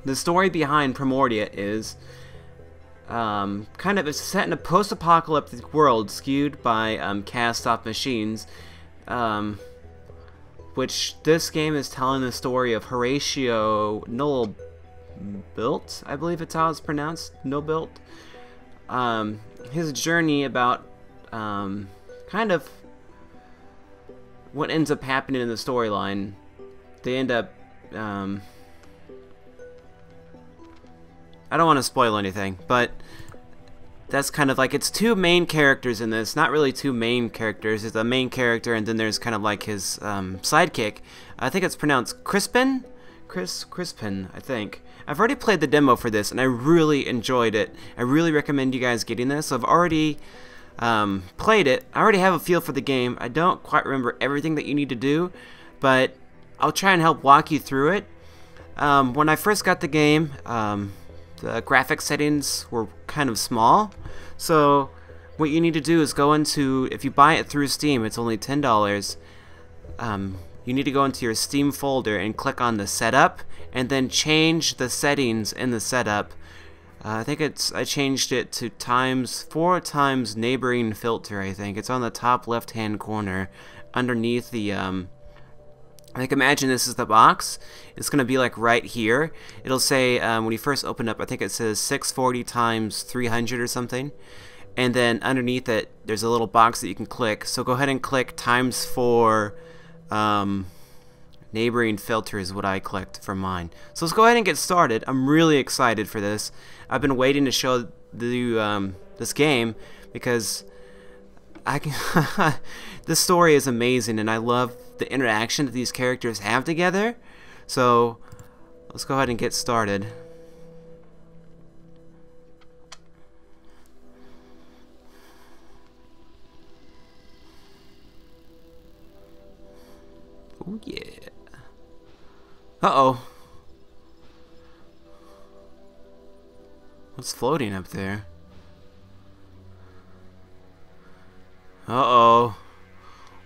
the story behind Primordia is kind of it's set in a post-apocalyptic world skewed by cast-off machines, which this game is telling the story of Horatio Nullbuilt, I believe it's how it's pronounced, Nullbuilt. His journey about kind of what ends up happening in the storyline. They end up I don't want to spoil anything, but that's kind of like, it's two main characters in this. Not really two main characters. It's a main character, and then there's kind of like his sidekick. I think it's pronounced Crispin? Crispin, I think. I've already played the demo for this, and I really enjoyed it. I really recommend you guys getting this. I've already played it. I already have a feel for the game. I don't quite remember everything that you need to do, but I'll try and help walk you through it. When I first got the game, the graphic settings were kind of small, so what you need to do is go into, if you buy it through Steam, it's only $10. You need to go into your Steam folder and click on the setup, and then change the settings in the setup. I think I changed it to 4 times neighboring filter. I think it's on the top left hand corner underneath the like, imagine this is the box. It's gonna be like right here. It'll say when you first open up, I think it says 640 times 300 or something, and then underneath it there's a little box that you can click. So go ahead and click times 4 neighboring filter is what I clicked for mine. So let's go ahead and get started. I'm really excited for this. I've been waiting to show the this game because I can this story is amazing, and I love the interaction that these characters have together. So let's go ahead and get started. Oh yeah. Uh-oh. What's floating up there? Uh-oh.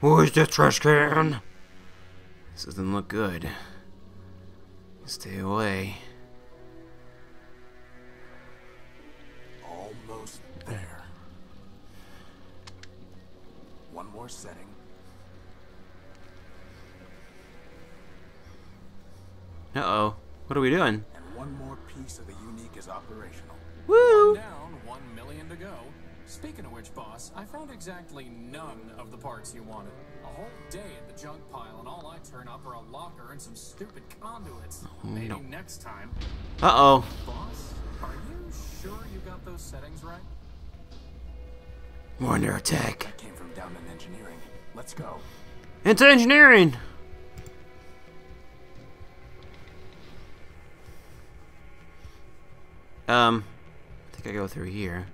Where's the trash can? This doesn't look good. Stay away. Almost there. One more setting. Uh-oh. What are we doing? And one more piece of the unique is operational. Woo! One down, 1 million to go. Speaking of which, boss, I found exactly none of the parts you wanted. A whole day at the junk pile, and all I turn up are a locker and some stupid conduits. Maybe no. next time. Uh-oh. Boss, are you sure you got those settings right? We're under attack. That came from down in engineering. Let's go. Into engineering! I think I go through here.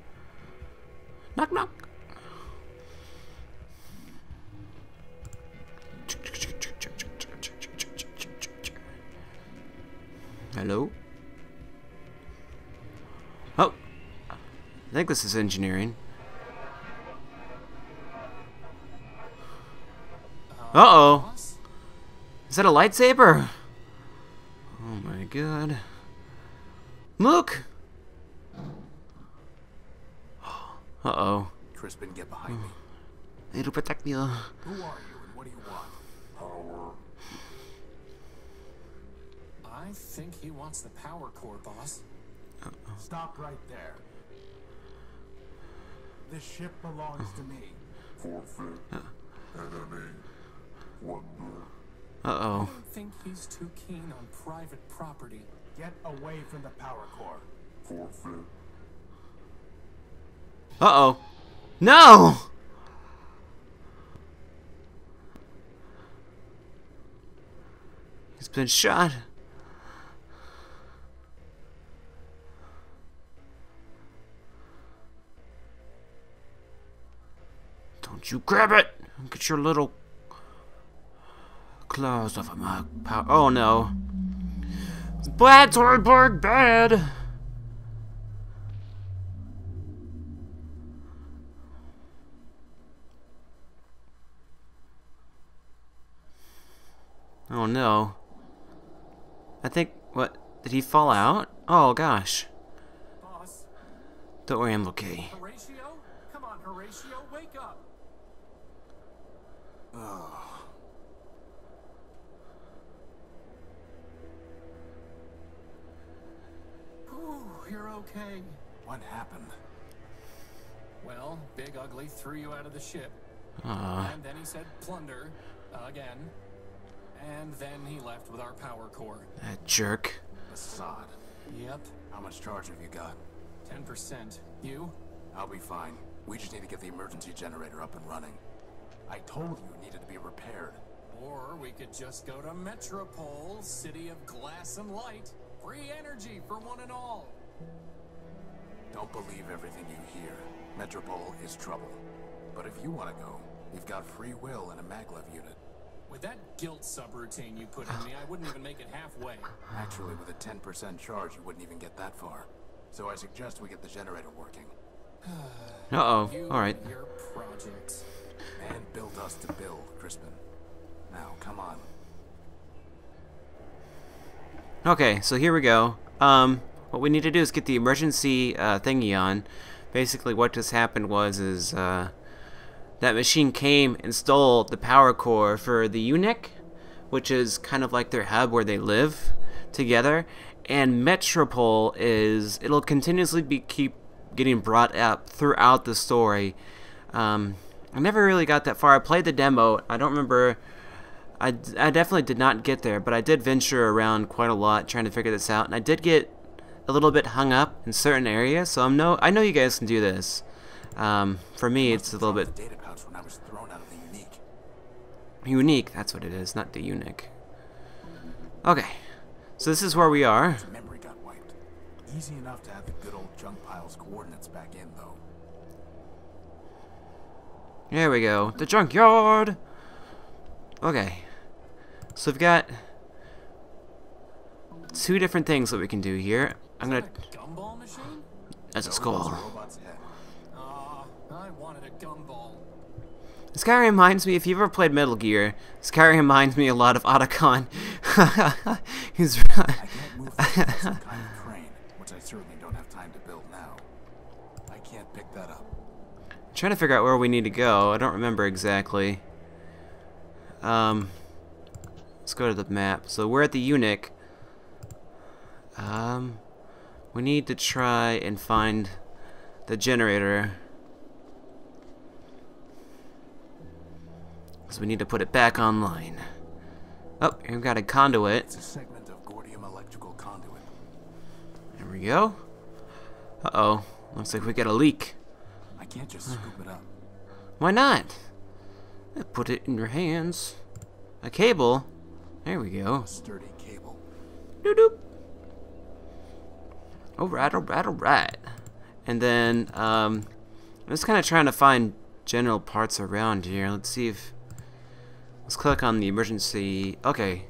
Knock knock. Hello? Oh! I think this is engineering. Uh-oh! Boss? Is that a lightsaber? Oh my god. Look! Uh-oh. Crispin, get behind me. It'll protect me. Who are you and what do you want? Power. I think he wants the power core, boss. Stop right there. This ship belongs to me. Forfeit. Enemy. Wonder. I Uh-oh. don't think he's too keen on private property. Get away from the power core. Forfeit. Uh-oh. No! He's been shot. Don't you grab it! Get your little claws off of my power. Oh no. Bad, Toyberg, bad! Oh no. I think, what? Did he fall out? Oh gosh. Boss. Don't worry, I'm okay. Horatio? Come on, Horatio, wake up. Oh. Whew, you're okay. What happened? Well, Big Ugly threw you out of the ship. Aw. And then he said plunder. Again. And then he left with our power core. That jerk. Assad. Yep. How much charge have you got? 10%. You? I'll be fine. We just need to get the emergency generator up and running. I told you it needed to be repaired. Or we could just go to Metropol, city of glass and light. Free energy for one and all. Don't believe everything you hear. Metropol is trouble. But if you want to go, you've got free will and a maglev unit. With that guilt subroutine you put in me, I wouldn't even make it halfway. Actually, with a 10% charge, you wouldn't even get that far. So I suggest we get the generator working. Uh-oh. You Alright. and your projects. Man built us to build, Crispin. Now, come on. Okay, so here we go. What we need to do is get the emergency thingy on. Basically, what just happened was that machine came and stole the power core for the eunuch, which is kind of like their hub where they live together. And Metropol it'll continuously keep getting brought up throughout the story. I never really got that far. I played the demo. I don't remember. I definitely did not get there, but I did venture around quite a lot trying to figure this out, and I did get a little bit hung up in certain areas. So I know you guys can do this. For me, it's a little bit Data pouch when I was thrown out of the unique. unique. That's what it is, not the eunuch. Okay, so this is where we are. His memory got wiped. Easy enough to have the good old junk pile's coordinates back in, though. There we go. The junkyard. Okay. So we've got two different things that we can do here. I'm gonna. A gumball machine? That's a Those skull. robot's head. I wanted a gumball. This guy reminds me. If you've ever played Metal Gear, this guy reminds me a lot of Otacon. He's. I can't move this some kind of crane, which I certainly don't have time to build now. I can't pick that up. Trying to figure out where we need to go. I don't remember exactly. Let's go to the map. So we're at the eunuch. We need to try and find the generator. So we need to put it back online. Oh, here we've got a conduit. It's a segment of Gordium electrical conduit. There we go. Uh-oh. Looks like we got a leak. I can't just scoop it up. Why not? Put it in your hands. A cable. There we go. A sturdy cable. Doop doop. Alright, alright, alright. And then, I'm just kind of trying to find general parts around here. Let's see if... Let's click on the emergency... Okay.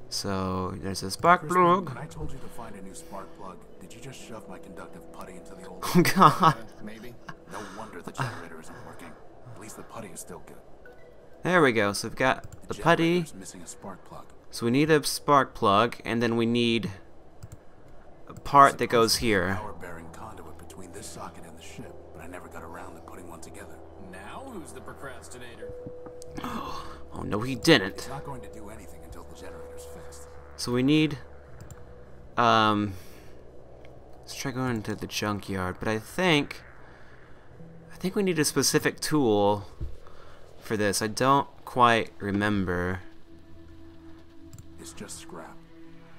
So, there's a spark Crispin, plug. when I told you to find a new spark plug, did you just shove my conductive putty into the old... Oh, God. Maybe. No wonder the generator isn't working. At least the putty is still good. There we go. So, we've got the putty. generator's missing a spark plug. So, we need a spark plug. And then we need a part that goes Supposed to be a here. Power-bearing conduit between this socket and the ship, but I never got around to putting one together. Now who's the procrastinator? Oh, no, he didn't. It's not going to do anything until the generator's fixed. So we need, let's try going to the junkyard, but I think we need a specific tool for this. I don't quite remember. It's just scrap.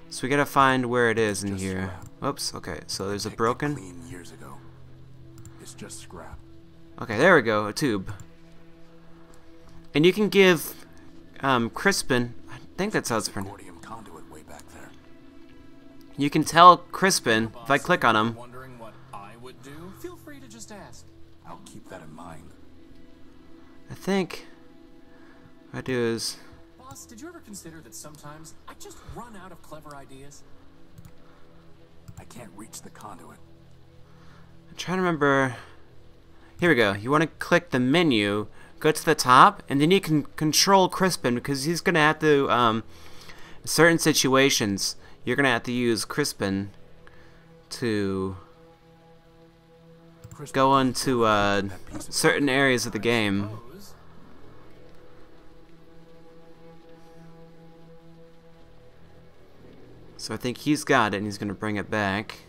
So we gotta find where it is in Just here. scrap. Oops, okay, so there's a Picked it broken. clean years ago. It's just scrap. Okay, there we go, a tube. And you can give, Crispin, I think that's how it's pronounced. Gordium conduit way back there. You can tell Crispin, if I Boss, click on him, wondering what I would do? Feel free to just ask. I'll keep that in mind. I think what I do is, Boss, did you ever consider that sometimes I just run out of clever ideas? I can't reach the conduit. I'm trying to remember. Here we go. You want to click the menu, go to the top, and then you can control Crispin because he's gonna have to. Certain situations, you're gonna have to use Crispin to go into certain areas of the game. So I think he's got it, and he's gonna bring it back.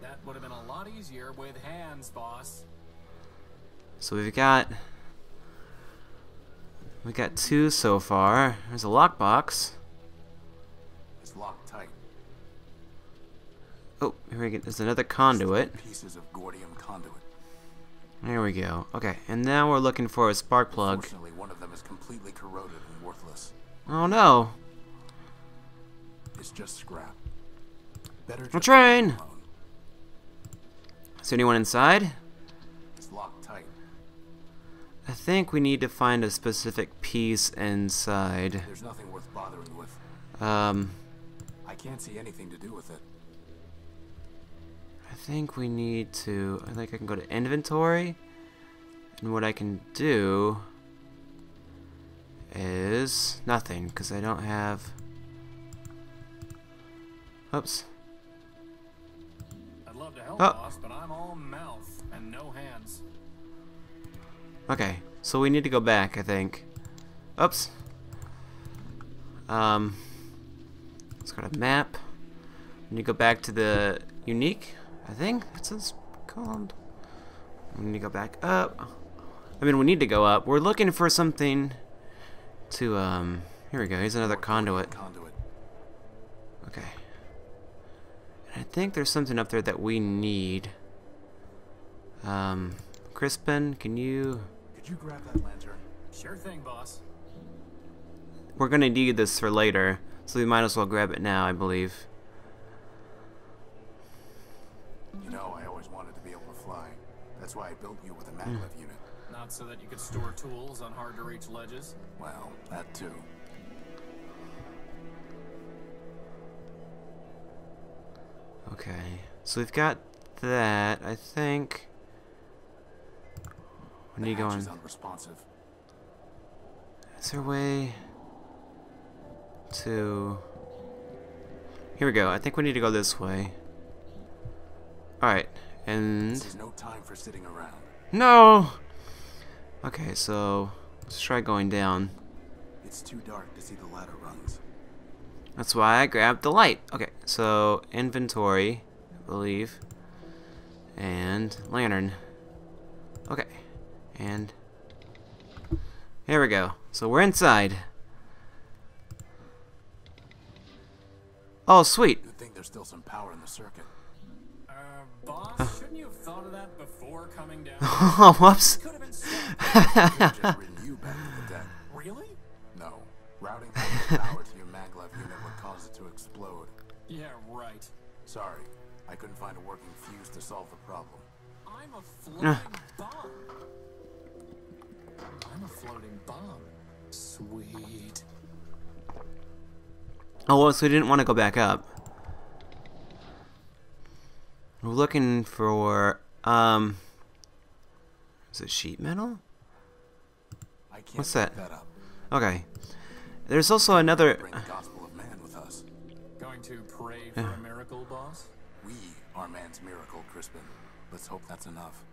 That would have been a lot easier with hands, boss. So we got 2 so far. There's a lockbox. It's locked tight. Oh, here we go. There's another conduit. Pieces of Gordium conduit. There we go. Okay, and now we're looking for a spark plug. Unfortunately, one of them is completely corroded and worthless. Oh no! It's just scrap. Better A just train! leave it alone. Is there anyone inside? It's locked tight. I think we need to find a specific piece inside. There's nothing worth bothering with. I I can't see anything to do with it. think we need to... I think I can go to inventory. And what I can do is nothing, because I don't have... Oops. I'd love to help, Oh. boss, but I'm all mouth and no hands. Okay, so we need to go back, I think. Oops. Let's go to map. We need to go back to the unique, I think that's what it's called. We need to go back up. I mean, we need to go up. We're looking for something to, here we go. Here's another conduit. Okay. And I think there's something up there that we need. Crispin, can you... Could you grab that lantern? Sure thing, boss. We're gonna need this for later, so we might as well grab it now, I believe. You know, I always wanted to be able to fly. That's why I built you with a maglev unit. Not so that you could store tools on hard-to-reach ledges. Well, that too. Okay, so we've got that, I think. When are you The hatch going? is unresponsive. Is there a way to... Here we go. I think we need to go this way. Alright, and... This is no time for sitting around. No! Okay, so... Let's try going down. It's too dark to see the ladder rungs. That's why I grabbed the light. Okay, so inventory, I believe. And lantern. Okay, and... Here we go. So we're inside. Oh, sweet. You'd think there's still some power in the circuit. Boss, shouldn't you have thought of that before coming down? Oh, whoops. Could have been I've just ridden you back to the deck. Really? No. Routing the power to your maglev unit would cause it to explode. Yeah, right. Sorry. I couldn't find a working fuse to solve the problem. I'm a floating bomb. I'm a floating bomb. Sweet. Oh, well, so we didn't want to go back up. We're looking for, is it sheet metal? I can't What's pick that? up. Okay. There's also another... Bring the gospel of man with us. Going to pray for a miracle, boss? We are man's miracle, Crispin. Let's hope that's enough.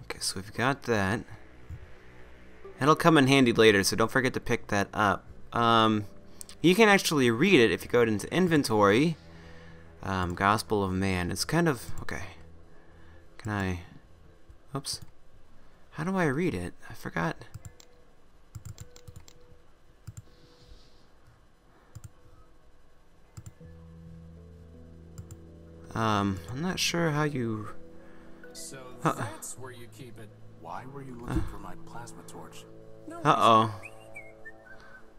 Okay, so we've got that. It'll come in handy later, so don't forget to pick that up. You can actually read it if you go into inventory. Gospel of Man. It's kind of... Okay. Can I... Oops. How do I read it? I forgot. I'm not sure how you... So that's where you keep it. Why were you looking for my plasma torch? No Uh-oh.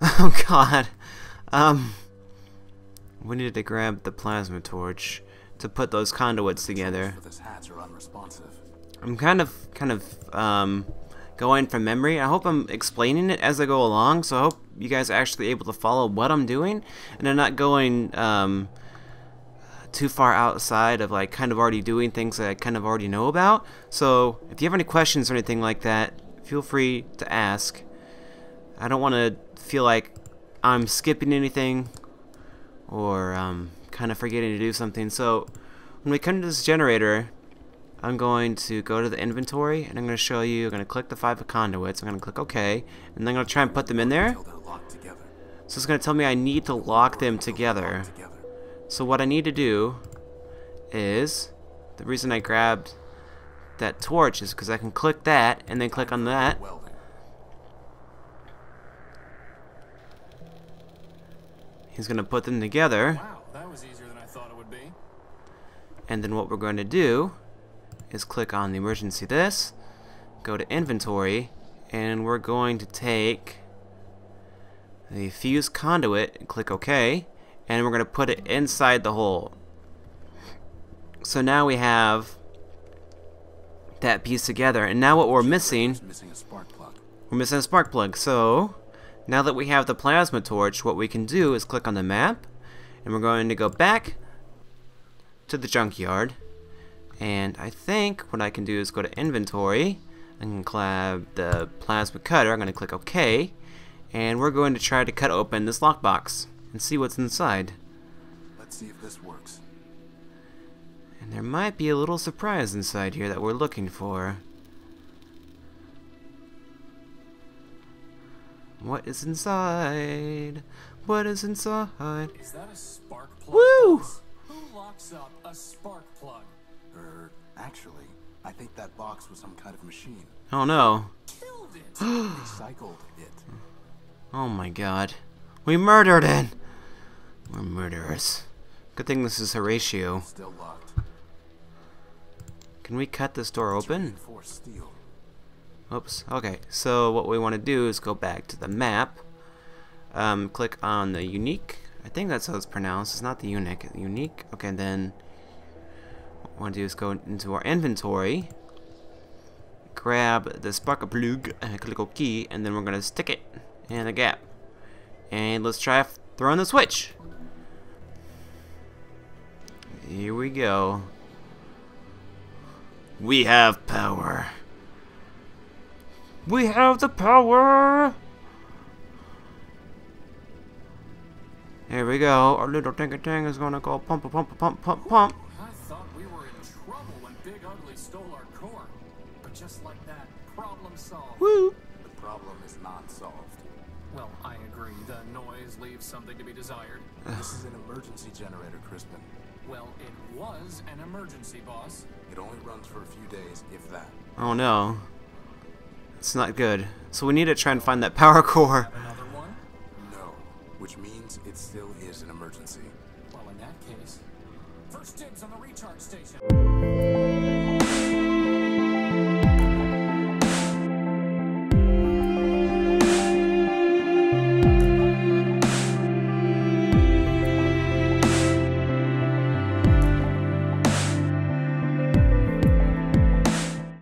Oh, God. We needed to grab the plasma torch to put those conduits together. For this hatch are unresponsive. I'm kind of going from memory. I hope I'm explaining it as I go along, so I hope you guys are actually able to follow what I'm doing, and I'm not going too far outside of like kind of already doing things that I kind of already know about. So if you have any questions or anything like that, feel free to ask. I don't want to feel like I'm skipping anything or kind of forgetting to do something. So when we come to this generator, I'm going to go to the inventory, and I'm going to show you. I'm going to click the 5 conduits. I'm going to click OK, and then I'm going to try and put them in there. So it's going to tell me I need to lock them together. So what I need to do is, the reason I grabbed that torch is because I can click that and then click on that. He's going to put them together. Wow, that was easier than I thought it would be. And then what we're going to do is click on the emergency this, go to inventory, and we're going to take the fuse conduit and click OK, and we're going to put it inside the hole. So now we have that piece together, and now what we're missing, we're missing a spark plug. So now that we have the plasma torch, what we can do is click on the map, and we're going to go back to the junkyard, and I think what I can do is go to inventory, I can grab the plasma cutter, I'm going to click OK, and we're going to try to cut open this lockbox and see what's inside. Let's see if this works. And there might be a little surprise inside here that we're looking for. What is inside? What is inside? Is that a spark plug? Woo! Boss? Who locks up a spark plug? Actually, I think that box was some kind of machine. Oh no. Killed it. Recycled it. Oh my god. We murdered it! We're murderers. Good thing this is Horatio. Still locked. Can we cut this door open? Reinforced steel. Oops. Okay, so what we want to do is go back to the map. Click on the unique. I think that's how it's pronounced. It's not the unique. Unique. Okay, then what we want to do is go into our inventory, grab the spark plug, click OK, and then we're going to stick it in the gap. And let's try throwing the switch. Here we go. We have power. We have the power. Here we go. Our little tang is gonna go pump, pump, pump, pump, pump. I thought we were in trouble when Big Ugly stole our core. But just like that, problem solved. Woo! The problem is not solved. Well, I agree. The noise leaves something to be desired. This is an emergency generator, Crispin. Well, it was an emergency, boss. It only runs for a few days, if that. Oh no. It's not good. So we need to try and find that power core. Another one? No, which means it still is an emergency. Well, in that case, first dibs on the recharge station.